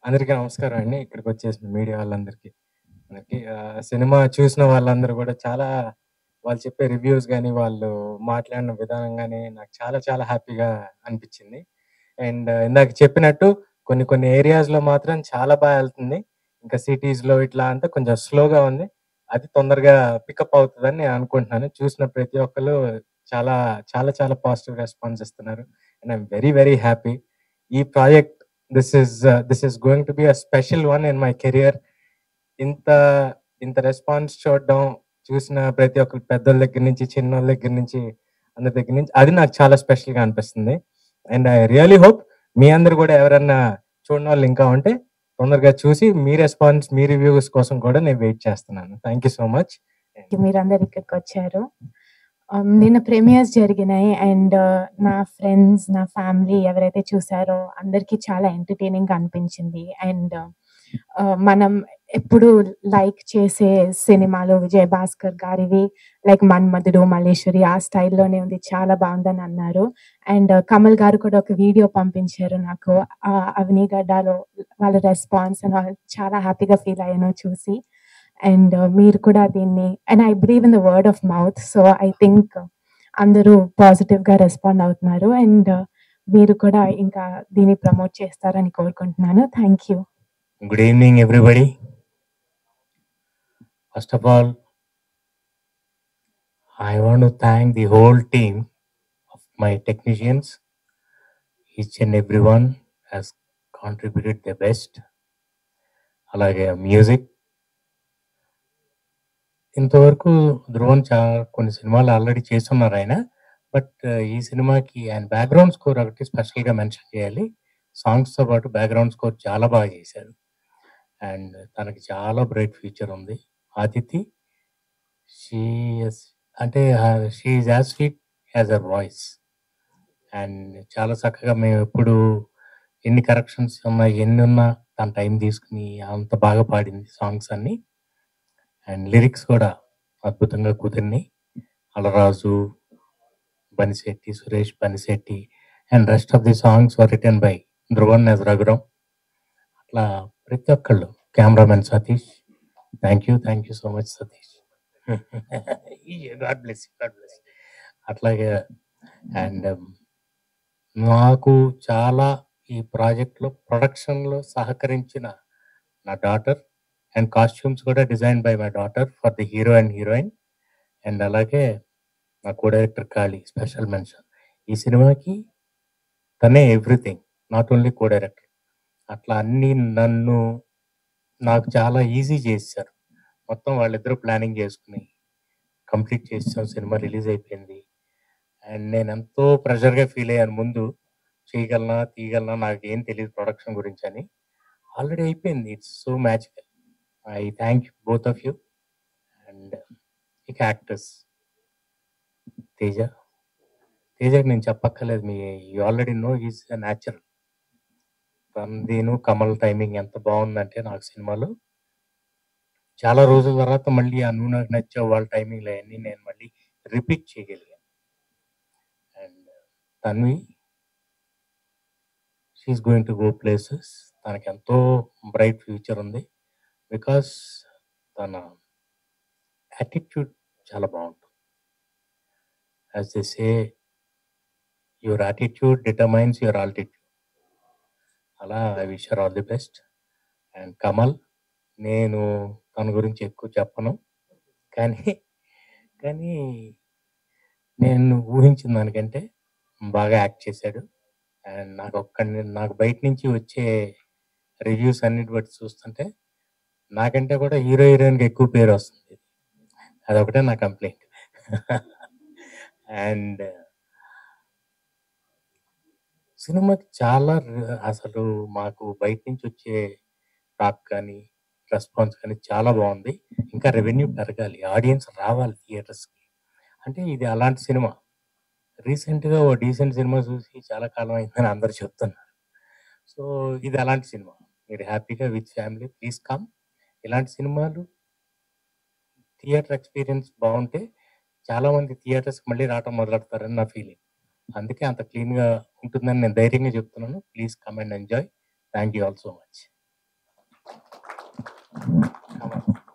అందరికీ నమస్కారం అండి. ఇక్కడికొచ్చేసిన మీడియా వాళ్ళందరికీ. సినిమా చూసిన వాళ్ళందరూ గూడా వాళ్ళు చెప్పే రివ్యూస్ గాని, వాళ్ళు మాట్లాడిన విధానం గాని నాకు చాలా చాలా హ్యాపీగా అనిపిచ్చింది. ఇందాక చెప్పినట్టు కొన్ని కొన్ని ఏరియాస్‌లో మాత్రం చాలా ఎళ్తుంది. ఇంకా సిటీస్‌లో ఇట్లా అంతా కొంచెం స్లోగా ఉంది. అది తొందరగా పికప్ అవుతదని నేను అనుకుంటున్నాను. చూసిన ప్రతి ఒక్కళ్ళు చాలా చాలా చాలా పాజిటివ్ రెస్పాన్స్ ఇస్తున్నారు. I'm very very happy. ఈ project this is going to be a special one in my career. ఇంత ఇంత రెస్పాన్స్ చూడడం, చూసిన ప్రతి ఒక్కళ్ళు పెద్దోళ్ళ దగ్గర నుంచి, చిన్నోళ్ళ దగ్గర నుంచి, అందరి దగ్గర నుంచి అది నాకు చాలా స్పెషల్‌గా అనిపిస్తుంది. ఐ రియల్లీ హోప్ మీ అందరూ గూడా ఎవరన్నా చూడనోళ్ళు ఇంకా ఉంటే తొందరగా చూసి మీ రెస్పాన్స్, మీ రివ్యూస్ కోసం కూడా నేను వెయిట్ చేస్తున్నాను. Thank you so much. మీరందరూ ఇక్కడికొచ్చారు. నిన్న ప్రీమియర్స్ జరిగినాయి అండ్ నా ఫ్రెండ్స్, నా ఫ్యామిలీ ఎవరైతే చూసారో అందరికీ చాలా ఎంటర్‌టైనింగ్‌గా అనిపించింది. మనం ఎప్పుడు లైక్ చేసే సినిమాలు విజయ్ భాస్కర్ గారివి లైక్ 'మన్మధుడు', 'మల్లేశ్వరి' ఆ స్టైల్‌లోనే ఉంది. చాలా బావుందని అన్నారు. కమల్ గారు కూడా ఒక వీడియో పంపించారు నాకు. 'అవనిగడ్డ'లో వాళ్ళ రెస్పాన్స్ చాలా హ్యాపీగా ఫీల్ అయ్యాను చూసి. మీరు కూడా దీన్ని I believe in the word of mouth. So, I think అందరూ పాజిటివ్‌గా రెస్పాండ్ అవుతున్నారు. మీరు కూడా ఇంకా దీన్ని ప్రమోట్ చేస్తారని కోరుకుంటున్నాను. Thank you. Good evening, everybody. First of all, I want to thank the whole team of my technicians. Each and everyone has contributed their best. అలాగే మ్యూజిక్ ఇంతవరకు ధ్రువన్ కొన్ని సినిమాలు ఆల్రెడీ చేస్తున్నారు ఆయన. బట్ ఈ సినిమాకి ఆయన బ్యాక్గ్రౌండ్ స్కోర్ ఒకటి స్పెషల్గా మెన్షన్ చేయాలి. సాంగ్స్తో పాటు బ్యాక్గ్రౌండ్ స్కోర్ చాలా బాగా చేశారు. అండ్ తనకి చాలా బ్రైట్ ఫ్యూచర్ ఉంది. ఆదితి షీ అంటే she is as sweet as her voice. And చాలా చక్కగా మేము ఎప్పుడు ఎన్ని కరెక్షన్స్ ఉన్నా ఎన్ని ఉన్నా తన టైం తీసుకుని అంత బాగా పాడింది సాంగ్స్ అన్నీ. అండ్ లిరిక్స్ కూడా అద్భుతంగా కుదిరినాయి. Alaraju, Banishetti, Suresh Banishetti and rest of the songs were written by Dhruvan as Raghuram. అట్లా ప్రతి ఒక్కళ్ళు, cameraman Satish, thank you so much Satish. God bless అట్లాగే. అండ్ నాకు చాలా ఈ ప్రాజెక్ట్లో ప్రొడక్షన్లో సహకరించిన నా డాటర్ అండ్ కాస్ట్యూమ్స్ కూడా design by my daughter for the hero and heroine. And అలాగే నా co director Kali, special mention. ఈ సినిమాకి తనే everything, not only co director. అట్లా అన్నీ నాకు చాలా ఈజీ చేశారు. మొత్తం వాళ్ళిద్దరూ ప్లానింగ్ చేసుకుని కంప్లీట్ చేసాం. సినిమా రిలీజ్ అయిపోయింది. అండ్ నేను ఎంతో ప్రెషర్గా ఫీల్ అయ్యాను ముందు. తీయగలనా నాకేం తెలియదు ప్రొడక్షన్ గురించి అని. ఆల్రెడీ అయిపోయింది. It's so magical. I thank you both of you. And ఇక యాక్టర్స్ తేజకి నేను చెప్పక్కర్లేదు. You already know is a natural. తనదీను కమల్ టైమింగ్ ఎంత బాగుందంటే నాకు సినిమాలో చాలా రోజుల తర్వాత మళ్ళీ నువ్వు నాకు నచ్చావు వాళ్ళ టైమింగ్లో అవన్నీ నేను మళ్ళీ రిపీట్ చేయగలిగాను. And Tanvi, she's going to go places. తనకి ఎంతో బ్రైట్ ఫ్యూచర్ ఉంది. బికాస్ తన యాటిట్యూడ్ చాలా బాగుంటుంది. As they say, your attitude determines your altitude. అలా I wish her all the best. And Kamal, నేను తన గురించి ఎక్కువ చెప్పను, కానీ నేను ఊహించిన దానికంటే బాగా యాక్ట్ చేశాడు. అండ్ నాకు బయట నుంచి వచ్చే రివ్యూస్ అన్నిటి బట్టి చూస్తుంటే నాకంటే కూడా హీరో హీరోయిన్కి ఎక్కువ పేరు వస్తుంది. అదొకటే నా కంప్లైంట్. అండ్ సినిమాకి చాలా అసలు మాకు బయట నుంచి వచ్చే టాక్ కానీ రెస్పాన్స్ కానీ చాలా బాగుంది. ఇంకా రెవెన్యూ పెరగాలి, ఆడియన్స్ రావాలి థియేటర్స్కి. అంటే ఇది అలాంటి సినిమా. రీసెంట్గా ఓ డీసెంట్ సినిమా చూసి చాలా కాలం అయిందని అందరు చెప్తున్నారు. సో ఇది అలాంటి సినిమా. మీరు హ్యాపీగా విత్ ఫ్యామిలీ ప్లీజ్ కమ్. ఇలాంటి సినిమాలు థియేటర్ ఎక్స్పీరియన్స్ బాగుంటే చాలామంది థియేటర్స్కి మళ్ళీ రావటం మొదలెడతారని నా ఫీలింగ్. అందుకే అంత క్లీన్గా ఉంటుందని నేను ధైర్యంగా చెప్తున్నాను. Please come and enjoy. Thank you all so much.